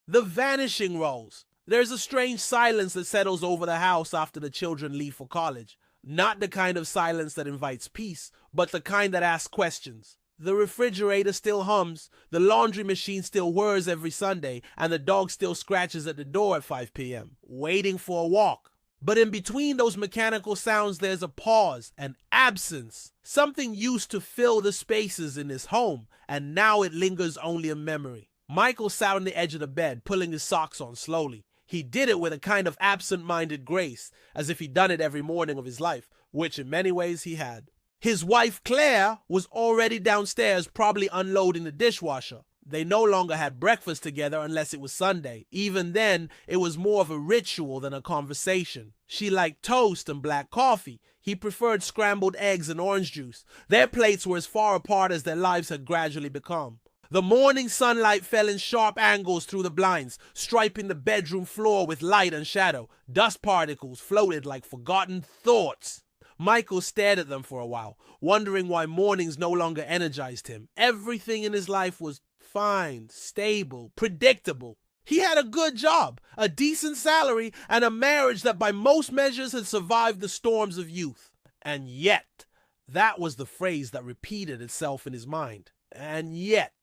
The vanishing roles. There's a strange silence that settles over the house after the children leave for college. Not the kind of silence that invites peace, but the kind that asks questions. The refrigerator still hums, the laundry machine still whirs every Sunday, and the dog still scratches at the door at 5 p.m., waiting for a walk. But in between those mechanical sounds, there's a pause, an absence. Something used to fill the spaces in his home, and now it lingers only in memory. Michael sat on the edge of the bed, pulling his socks on slowly. He did it with a kind of absent-minded grace, as if he'd done it every morning of his life, which in many ways he had. His wife, Claire, was already downstairs, probably unloading the dishwasher. They no longer had breakfast together unless it was Sunday. Even then, it was more of a ritual than a conversation. She liked toast and black coffee. He preferred scrambled eggs and orange juice. Their plates were as far apart as their lives had gradually become. The morning sunlight fell in sharp angles through the blinds, striping the bedroom floor with light and shadow. Dust particles floated like forgotten thoughts. Michael stared at them for a while, wondering why mornings no longer energized him. Everything in his life was fine, stable, predictable. He had a good job, a decent salary, and a marriage that by most measures had survived the storms of youth. And yet, that was the phrase that repeated itself in his mind. And yet.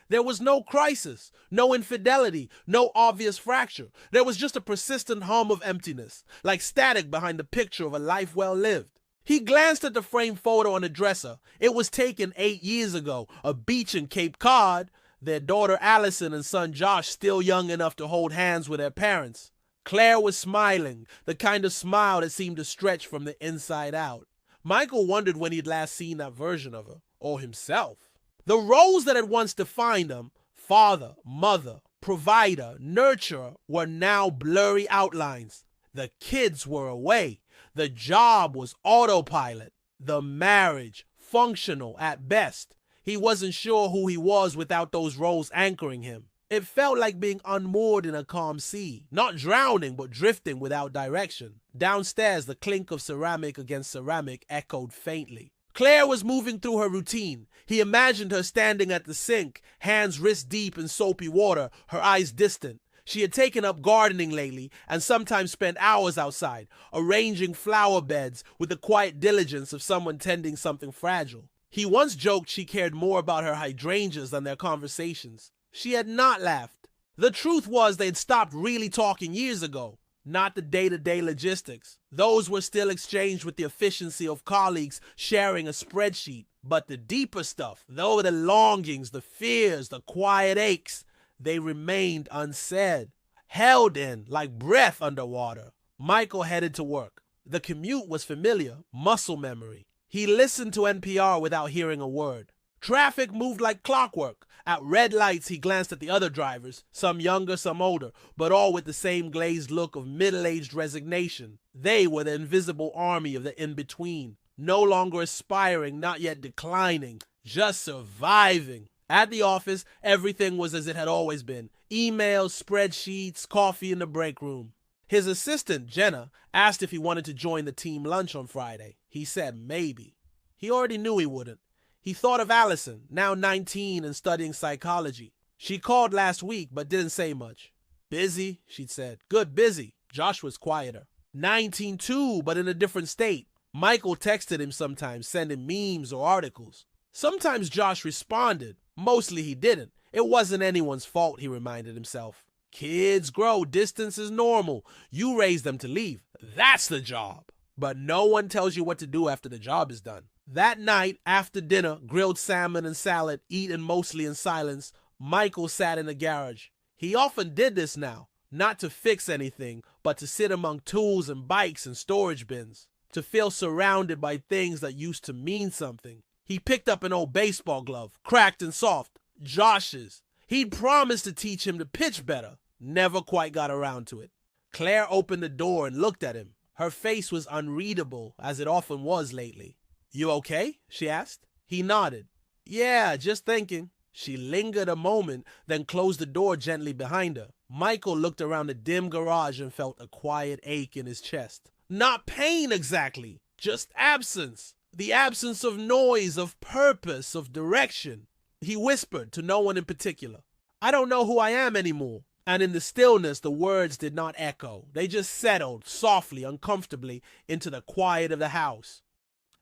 There was no crisis, no infidelity, no obvious fracture. There was just a persistent hum of emptiness, like static behind the picture of a life well lived. He glanced at the framed photo on the dresser. It was taken 8 years ago, a beach in Cape Cod, their daughter Allison and son Josh still young enough to hold hands with their parents. Claire was smiling, the kind of smile that seemed to stretch from the inside out. Michael wondered when he'd last seen that version of her, or himself. The roles that had once defined him, father, mother, provider, nurturer, were now blurry outlines. The kids were away. The job was autopilot. The marriage, functional at best. He wasn't sure who he was without those roles anchoring him. It felt like being unmoored in a calm sea, not drowning but drifting without direction. Downstairs, the clink of ceramic against ceramic echoed faintly. Claire was moving through her routine. He imagined her standing at the sink, hands wrist deep in soapy water, her eyes distant. She had taken up gardening lately and sometimes spent hours outside, arranging flower beds with the quiet diligence of someone tending something fragile. He once joked she cared more about her hydrangeas than their conversations. She had not laughed. The truth was they'd stopped really talking years ago. Not the day-to-day logistics. Those were still exchanged with the efficiency of colleagues sharing a spreadsheet. But the deeper stuff, though the longings, the fears, the quiet aches, they remained unsaid, held in like breath underwater. Michael headed to work. The commute was familiar, muscle memory. He listened to NPR without hearing a word. Traffic moved like clockwork. At red lights, he glanced at the other drivers, some younger, some older, but all with the same glazed look of middle-aged resignation. They were the invisible army of the in-between, no longer aspiring, not yet declining, just surviving. At the office, everything was as it had always been. Emails, spreadsheets, coffee in the break room. His assistant, Jenna, asked if he wanted to join the team lunch on Friday. He said maybe. He already knew he wouldn't. He thought of Allison, now 19 and studying psychology. She called last week but didn't say much. Busy, she'd said. Good, busy. Josh was quieter. 19 too, but in a different state. Michael texted him sometimes, sending memes or articles. Sometimes Josh responded. Mostly he didn't. It wasn't anyone's fault, he reminded himself. Kids grow, distance is normal. You raise them to leave. That's the job. But no one tells you what to do after the job is done. That night, after dinner, grilled salmon and salad, eaten mostly in silence, Michael sat in the garage. He often did this now, not to fix anything, but to sit among tools and bikes and storage bins, to feel surrounded by things that used to mean something. He picked up an old baseball glove, cracked and soft, Josh's. He'd promised to teach him to pitch better, never quite got around to it. Claire opened the door and looked at him. Her face was unreadable, as it often was lately. You okay? She asked. He nodded. Yeah, just thinking. She lingered a moment, then closed the door gently behind her. Michael looked around the dim garage and felt a quiet ache in his chest. Not pain exactly, just absence. The absence of noise, of purpose, of direction. He whispered to no one in particular. I don't know who I am anymore. And in the stillness, the words did not echo. They just settled softly, uncomfortably into the quiet of the house.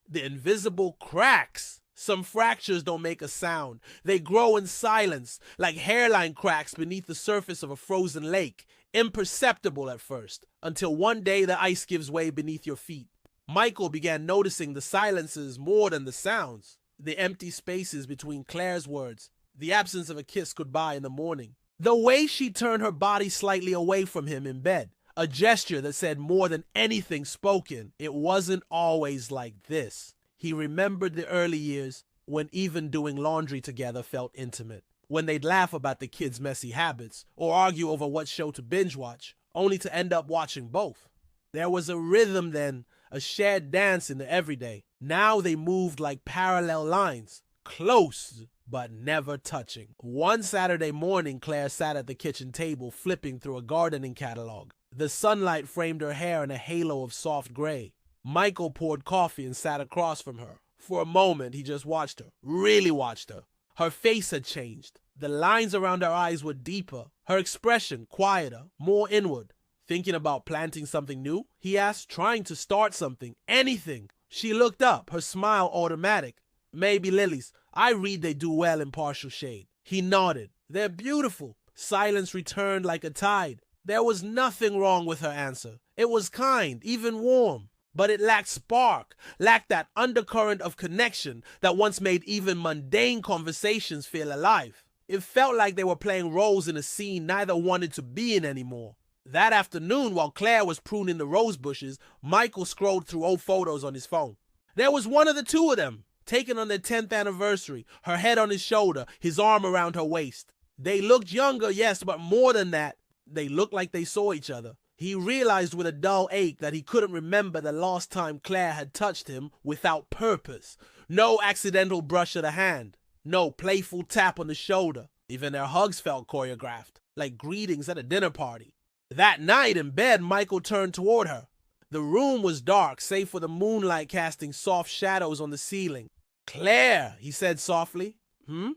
The invisible cracks. Some fractures don't make a sound. They grow in silence, like hairline cracks beneath the surface of a frozen lake, imperceptible at first, until one day the ice gives way beneath your feet. Michael began noticing the silences more than the sounds, the empty spaces between Claire's words, the absence of a kiss goodbye in the morning. The way she turned her body slightly away from him in bed, a gesture that said more than anything spoken. It wasn't always like this. He remembered the early years when even doing laundry together felt intimate, when they'd laugh about the kids' messy habits or argue over what show to binge watch, only to end up watching both. There was a rhythm then, a shared dance in the everyday. Now they moved like parallel lines, close but never touching. One Saturday morning, Claire sat at the kitchen table flipping through a gardening catalog. The sunlight framed her hair in a halo of soft gray. Michael poured coffee and sat across from her. For a moment, he just watched her, really watched her. Her face had changed. The lines around her eyes were deeper, her expression quieter, more inward. Thinking about planting something new? He asked, trying to start something, anything. She looked up, her smile automatic. Maybe lilies. I read they do well in partial shade. He nodded. They're beautiful. Silence returned like a tide. There was nothing wrong with her answer. It was kind, even warm. But it lacked spark, lacked that undercurrent of connection that once made even mundane conversations feel alive. It felt like they were playing roles in a scene neither wanted to be in anymore. That afternoon, while Claire was pruning the rose bushes, Michael scrolled through old photos on his phone. There was one of the two of them, taken on their 10th anniversary, her head on his shoulder, his arm around her waist. They looked younger, yes, but more than that, they looked like they saw each other. He realized with a dull ache that he couldn't remember the last time Claire had touched him without purpose. No accidental brush of the hand. No playful tap on the shoulder. Even their hugs felt choreographed, like greetings at a dinner party. That night in bed, Michael turned toward her. The room was dark, save for the moonlight casting soft shadows on the ceiling. Claire, he said softly. Do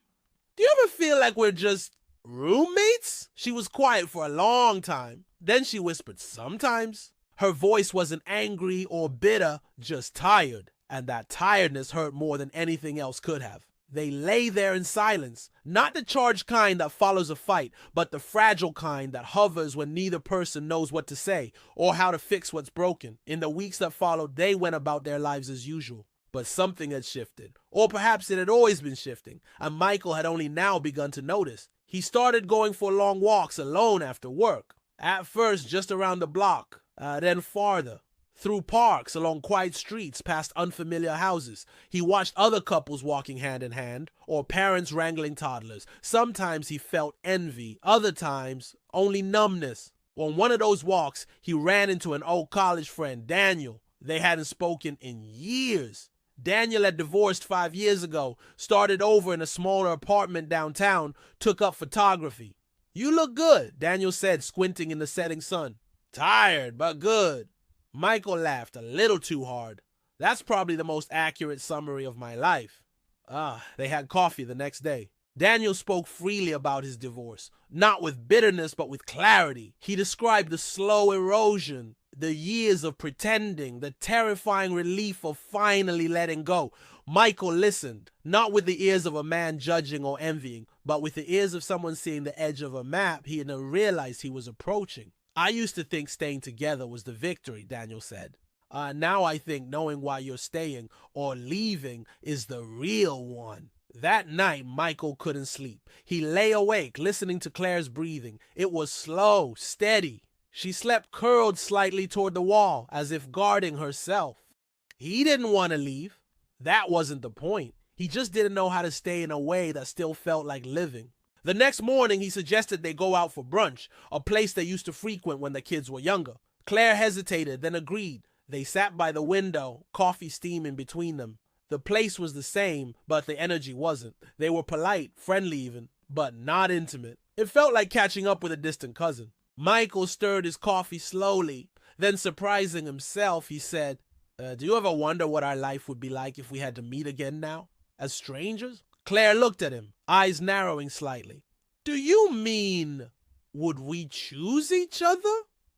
you ever feel like we're just roommates? She was quiet for a long time. Then she whispered, sometimes. Her voice wasn't angry or bitter, just tired. And that tiredness hurt more than anything else could have. They lay there in silence, not the charged kind that follows a fight, but the fragile kind that hovers when neither person knows what to say or how to fix what's broken. In the weeks that followed, they went about their lives as usual. But something had shifted, or perhaps it had always been shifting, and Michael had only now begun to notice. He started going for long walks alone after work. At first, just around the block, then farther. Through parks, along quiet streets, past unfamiliar houses. He watched other couples walking hand in hand, or parents wrangling toddlers. Sometimes he felt envy, other times only numbness. On one of those walks, he ran into an old college friend, Daniel. They hadn't spoken in years. Daniel had divorced 5 years ago, started over in a smaller apartment downtown, took up photography. You look good, Daniel said, squinting in the setting sun. Tired, but good. Michael laughed a little too hard. That's probably the most accurate summary of my life. They had coffee the next day. Daniel spoke freely about his divorce, not with bitterness, but with clarity. He described the slow erosion, the years of pretending, the terrifying relief of finally letting go. Michael listened, not with the ears of a man judging or envying, but with the ears of someone seeing the edge of a map he hadn't realized he was approaching. I used to think staying together was the victory, Daniel said. Now I think knowing why you're staying or leaving is the real one. That night, Michael couldn't sleep. He lay awake, listening to Claire's breathing. It was slow, steady. She slept curled slightly toward the wall, as if guarding herself. He didn't want to leave. That wasn't the point. He just didn't know how to stay in a way that still felt like living. The next morning, he suggested they go out for brunch, a place they used to frequent when the kids were younger. Claire hesitated, then agreed. They sat by the window, coffee steaming between them. The place was the same, but the energy wasn't. They were polite, friendly even, but not intimate. It felt like catching up with a distant cousin. Michael stirred his coffee slowly. Then, surprising himself, he said, do you ever wonder what our life would be like if we had to meet again now? As strangers? Claire looked at him, eyes narrowing slightly. Do you mean? Would we choose each other?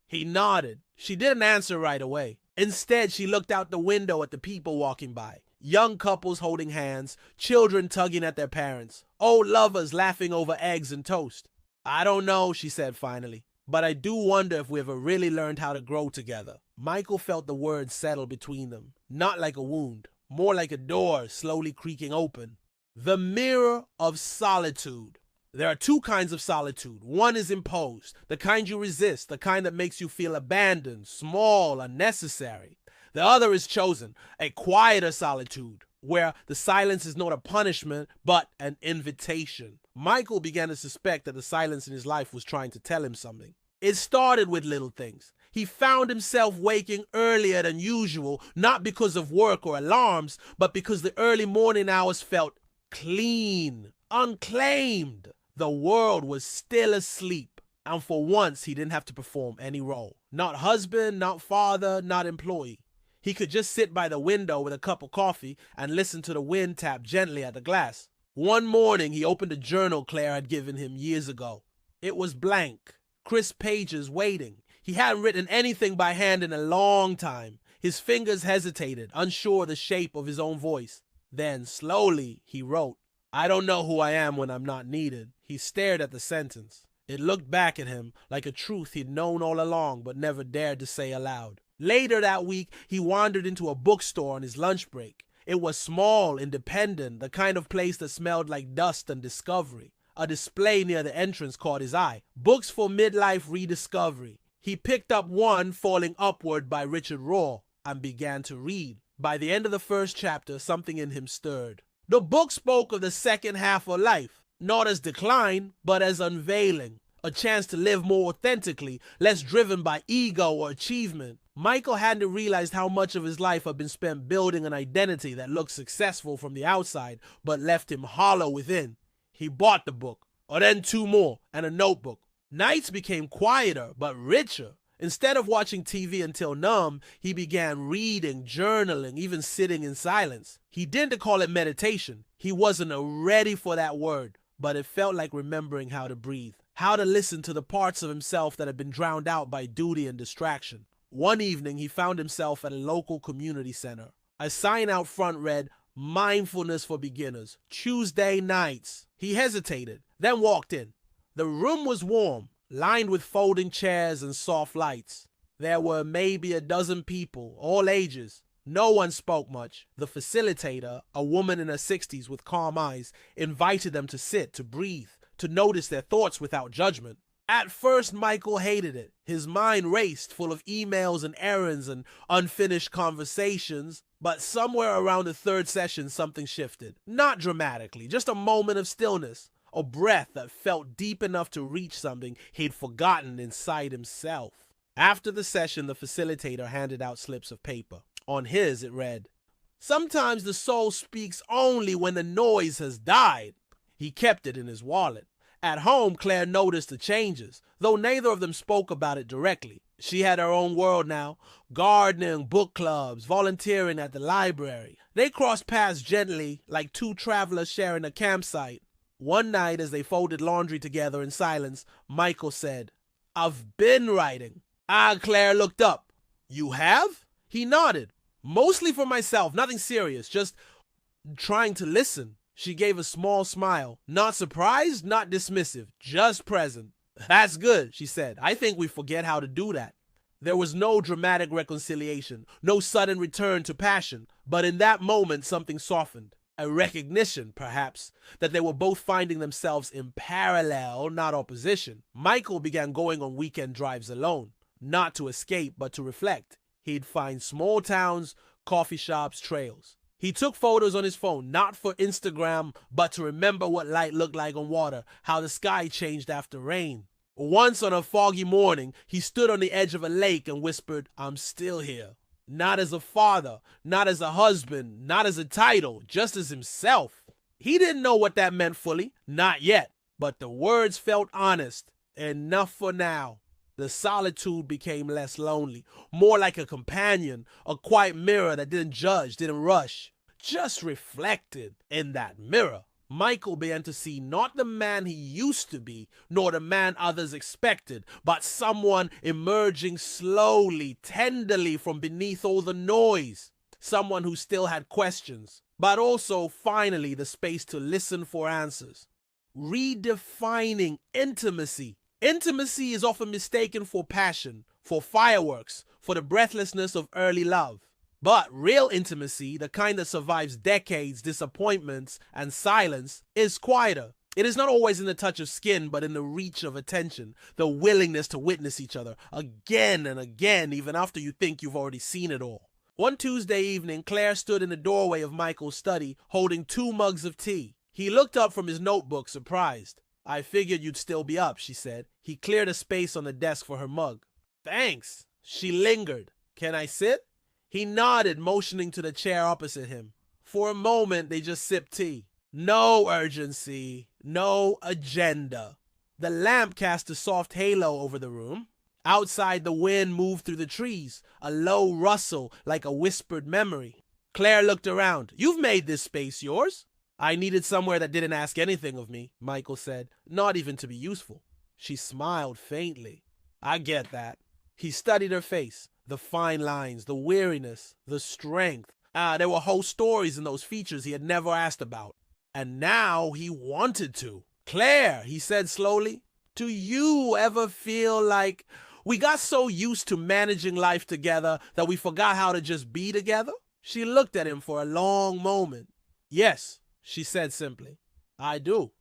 He nodded. She didn't answer right away. Instead, she looked out the window at the people walking by. Young couples holding hands, children tugging at their parents, old lovers laughing over eggs and toast. I don't know, she said finally, but I do wonder if we ever really learned how to grow together. Michael felt the words settle between them, not like a wound, more like a door slowly creaking open. The mirror of solitude. There are two kinds of solitude. One is imposed, the kind you resist, the kind that makes you feel abandoned, small, unnecessary. The other is chosen, a quieter solitude, where the silence is not a punishment, but an invitation. Michael began to suspect that the silence in his life was trying to tell him something. It started with little things. He found himself waking earlier than usual, not because of work or alarms, but because the early morning hours felt clean, unclaimed. The world was still asleep, and for once he didn't have to perform any role. Not husband, not father, not employee. He could just sit by the window with a cup of coffee and listen to the wind tap gently at the glass. One morning, he opened a journal Claire had given him years ago. It was blank, crisp pages waiting. He hadn't written anything by hand in a long time. His fingers hesitated, unsure of the shape of his own voice. Then, slowly, he wrote, I don't know who I am when I'm not needed. He stared at the sentence. It looked back at him like a truth he'd known all along but never dared to say aloud. Later that week, he wandered into a bookstore on his lunch break. It was small, independent, the kind of place that smelled like dust and discovery. A display near the entrance caught his eye. Books for Midlife Rediscovery. He picked up one, Falling Upward by Richard Rohr, and began to read. By the end of the first chapter, something in him stirred. The book spoke of the second half of life, not as decline, but as unveiling. A chance to live more authentically, less driven by ego or achievement. Michael hadn't realized how much of his life had been spent building an identity that looked successful from the outside, but left him hollow within. He bought the book, or then two more, and a notebook. Nights became quieter, but richer. Instead of watching TV until numb, he began reading, journaling, even sitting in silence. He didn't call it meditation. He wasn't ready for that word, but it felt like remembering how to breathe, how to listen to the parts of himself that had been drowned out by duty and distraction. One evening, he found himself at a local community center. A sign out front read, Mindfulness for Beginners, Tuesday nights. He hesitated, then walked in. The room was warm, lined with folding chairs and soft lights. There were maybe a dozen people, all ages. No one spoke much. The facilitator, a woman in her 60s with calm eyes, invited them to sit, to breathe, to notice their thoughts without judgment. At first, Michael hated it. His mind raced, full of emails and errands and unfinished conversations. But somewhere around the third session, something shifted. Not dramatically, just a moment of stillness. A breath that felt deep enough to reach something he'd forgotten inside himself. After the session, the facilitator handed out slips of paper. On his, it read, Sometimes the soul speaks only when the noise has died. He kept it in his wallet. At home, Claire noticed the changes, though neither of them spoke about it directly. She had her own world now, gardening, book clubs, volunteering at the library. They crossed paths gently, like two travelers sharing a campsite. One night, as they folded laundry together in silence, Michael said, I've been writing. Claire looked up. You have? He nodded. Mostly for myself, nothing serious, just trying to listen. She gave a small smile. Not surprised, not dismissive, just present. That's good, she said. I think we forget how to do that. There was no dramatic reconciliation, no sudden return to passion, but in that moment something softened. A recognition, perhaps, that they were both finding themselves in parallel, not opposition. Michael began going on weekend drives alone, not to escape, but to reflect. He'd find small towns, coffee shops, trails. He took photos on his phone, not for Instagram, but to remember what light looked like on water, how the sky changed after rain. Once on a foggy morning, he stood on the edge of a lake and whispered, I'm still here. Not as a father, not as a husband, not as a title, just as himself. He didn't know what that meant fully, not yet, but the words felt honest. Enough for now. The solitude became less lonely, more like a companion, a quiet mirror that didn't judge, didn't rush, just reflected in that mirror. Michael began to see not the man he used to be, nor the man others expected, but someone emerging slowly, tenderly from beneath all the noise. Someone who still had questions, but also, finally, the space to listen for answers. Redefining intimacy. Intimacy is often mistaken for passion, for fireworks, for the breathlessness of early love. But real intimacy, the kind that survives decades, disappointments, and silence, is quieter. It is not always in the touch of skin, but in the reach of attention, the willingness to witness each other again and again, even after you think you've already seen it all. One Tuesday evening, Claire stood in the doorway of Michael's study, holding 2 mugs of tea. He looked up from his notebook, surprised. "I figured you'd still be up," she said. He cleared a space on the desk for her mug. "Thanks." She lingered. "Can I sit?" He nodded, motioning to the chair opposite him. For a moment, they just sipped tea. No urgency, no agenda. The lamp cast a soft halo over the room. Outside, the wind moved through the trees, a low rustle like a whispered memory. Claire looked around. "You've made this space yours." "I needed somewhere that didn't ask anything of me," Michael said, "not even to be useful." She smiled faintly. "I get that." He studied her face. The fine lines, the weariness, the strength. There were whole stories in those features he had never asked about. And now he wanted to. "Claire," he said slowly, "do you ever feel like we got so used to managing life together that we forgot how to just be together?" She looked at him for a long moment. "Yes," she said simply. "I do."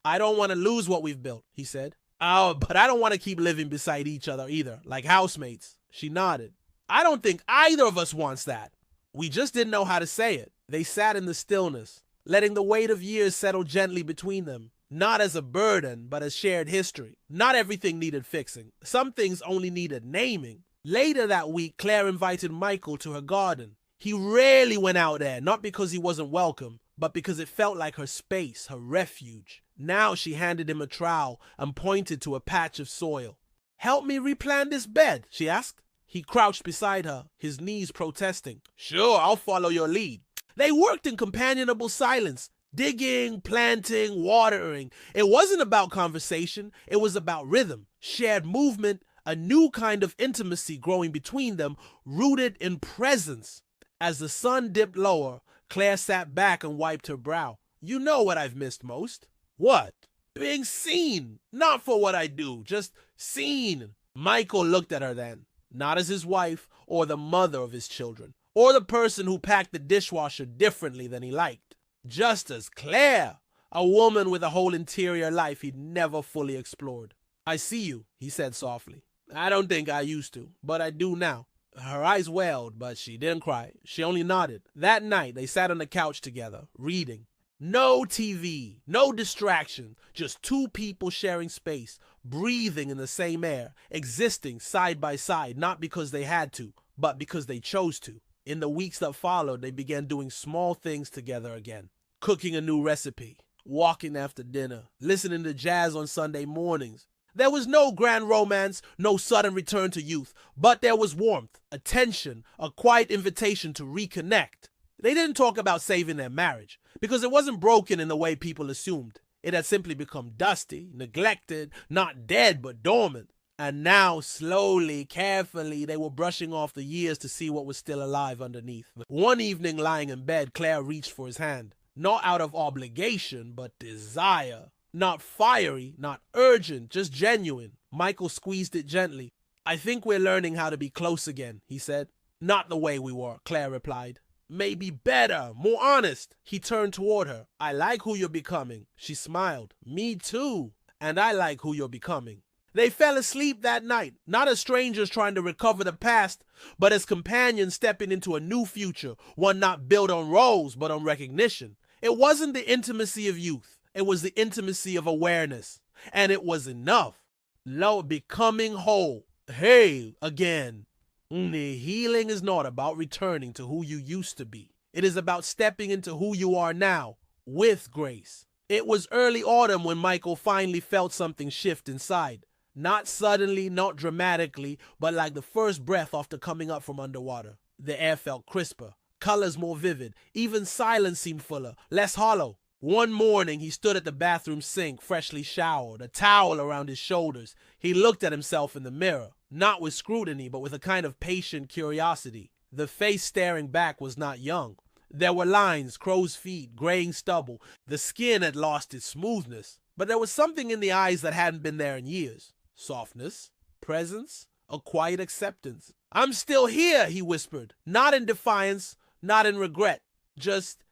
"I don't want to lose what we've built," he said. "Oh, but I don't want to keep living beside each other either, like housemates." She nodded. "I don't think either of us wants that. We just didn't know how to say it." They sat in the stillness, letting the weight of years settle gently between them, not as a burden, but as shared history. Not everything needed fixing. Some things only needed naming. Later that week, Claire invited Michael to her garden. He rarely went out there, not because he wasn't welcome, but because it felt like her space, her refuge. Now she handed him a trowel and pointed to a patch of soil. "Help me replant this bed?" she asked. He crouched beside her, his knees protesting. "Sure, I'll follow your lead." They worked in companionable silence, digging, planting, watering. It wasn't about conversation, it was about rhythm, shared movement, a new kind of intimacy growing between them, rooted in presence. As the sun dipped lower, Claire sat back and wiped her brow. "You know what I've missed most." "What?" "Being seen. Not for what I do, just seen." Michael looked at her then, not as his wife or the mother of his children, or the person who packed the dishwasher differently than he liked. Just as Claire, a woman with a whole interior life he'd never fully explored. "I see you," he said softly. "I don't think I used to, but I do now." Her eyes welled, but she didn't cry. She only nodded. That night, they sat on the couch together, reading. No TV, no distraction, just 2 people sharing space, breathing in the same air, existing side by side, not because they had to, but because they chose to. In the weeks that followed, they began doing small things together again. Cooking a new recipe, walking after dinner, listening to jazz on Sunday mornings. There was no grand romance, no sudden return to youth, but there was warmth, attention, a quiet invitation to reconnect. They didn't talk about saving their marriage, because it wasn't broken in the way people assumed. It had simply become dusty, neglected, not dead but dormant. And now, slowly, carefully, they were brushing off the years to see what was still alive underneath. One evening, lying in bed, Claire reached for his hand. Not out of obligation, but desire. Not fiery, not urgent, just genuine. Michael squeezed it gently. "I think we're learning how to be close again," he said. "Not the way we were," Claire replied. "Maybe better, more honest." He turned toward her. "I like who you're becoming." She smiled. "Me too. And I like who you're becoming." They fell asleep that night, not as strangers trying to recover the past, but as companions stepping into a new future, one not built on roles, but on recognition. It wasn't the intimacy of youth. It was the intimacy of awareness. And it was enough. Lo, becoming whole. Hey, again. The healing is not about returning to who you used to be. It is about stepping into who you are now, with grace. It was early autumn when Michael finally felt something shift inside. Not suddenly, not dramatically, but like the first breath after coming up from underwater. The air felt crisper, colors more vivid, even silence seemed fuller, less hollow. One morning, he stood at the bathroom sink, freshly showered, a towel around his shoulders. He looked at himself in the mirror, not with scrutiny, but with a kind of patient curiosity. The face staring back was not young. There were lines, crow's feet, graying stubble. The skin had lost its smoothness, but there was something in the eyes that hadn't been there in years. Softness, presence, a quiet acceptance. "I'm still here," he whispered, not in defiance, not in regret, just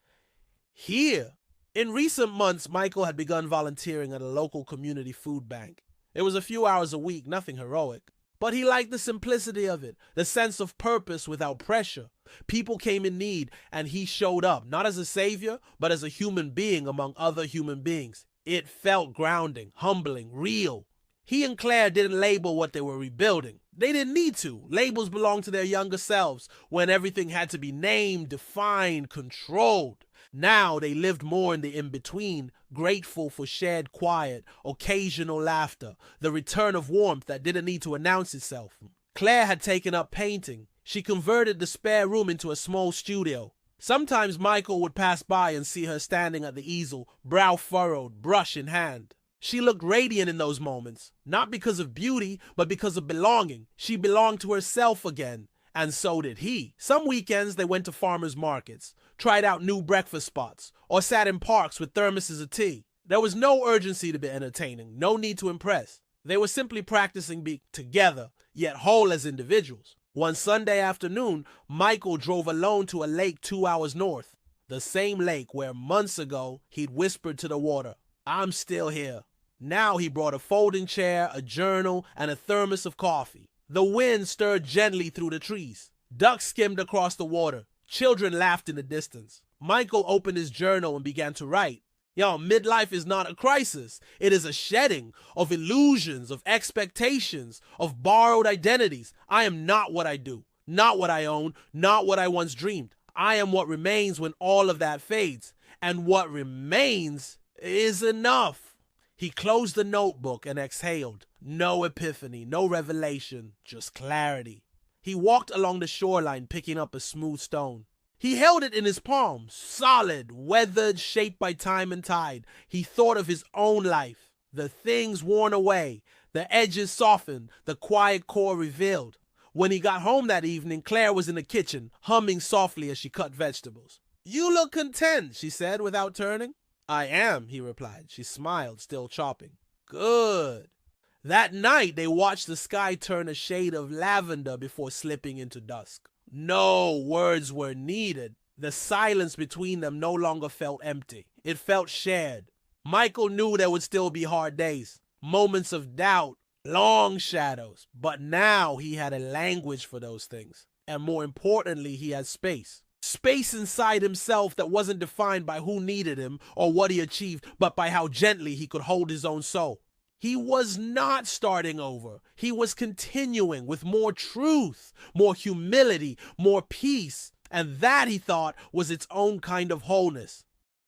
here. In recent months, Michael had begun volunteering at a local community food bank. It was a few hours a week, nothing heroic. But he liked the simplicity of it, the sense of purpose without pressure. People came in need, and he showed up, not as a savior, but as a human being among other human beings. It felt grounding, humbling, real. He and Claire didn't label what they were rebuilding. They didn't need to. Labels belonged to their younger selves, when everything had to be named, defined, controlled. Now they lived more in the in-between, grateful for shared quiet, occasional laughter, the return of warmth that didn't need to announce itself. Claire had taken up painting. She converted the spare room into a small studio. Sometimes Michael would pass by and see her standing at the easel, brow furrowed, brush in hand. She looked radiant in those moments, not because of beauty, but because of belonging. She belonged to herself again, and so did he. Some weekends they went to farmers markets, tried out new breakfast spots, or sat in parks with thermoses of tea. There was no urgency to be entertaining, no need to impress. They were simply practicing being together, yet whole as individuals. One Sunday afternoon, Michael drove alone to a lake 2 hours north, the same lake where months ago he'd whispered to the water, "I'm still here." Now he brought a folding chair, a journal, and a thermos of coffee. The wind stirred gently through the trees. Ducks skimmed across the water. Children laughed in the distance. Michael opened his journal and began to write. Midlife is not a crisis. It is a shedding of illusions, of expectations, of borrowed identities. I am not what I do, not what I own, not what I once dreamed. I am what remains when all of that fades. And what remains is enough. He closed the notebook and exhaled. No epiphany, no revelation, just clarity. He walked along the shoreline, picking up a smooth stone. He held it in his palms, solid, weathered, shaped by time and tide. He thought of his own life, the things worn away, the edges softened, the quiet core revealed. When he got home that evening, Claire was in the kitchen, humming softly as she cut vegetables. "You look content," she said without turning. "I am," he replied. She smiled, still chopping. "Good." That night, they watched the sky turn a shade of lavender before slipping into dusk. No words were needed. The silence between them no longer felt empty. It felt shared. Michael knew there would still be hard days, moments of doubt, long shadows. But now he had a language for those things. And more importantly, he had space. Space inside himself that wasn't defined by who needed him or what he achieved, but by how gently he could hold his own soul. He was not starting over. He was continuing with more truth, more humility, more peace. And that, he thought, was its own kind of wholeness.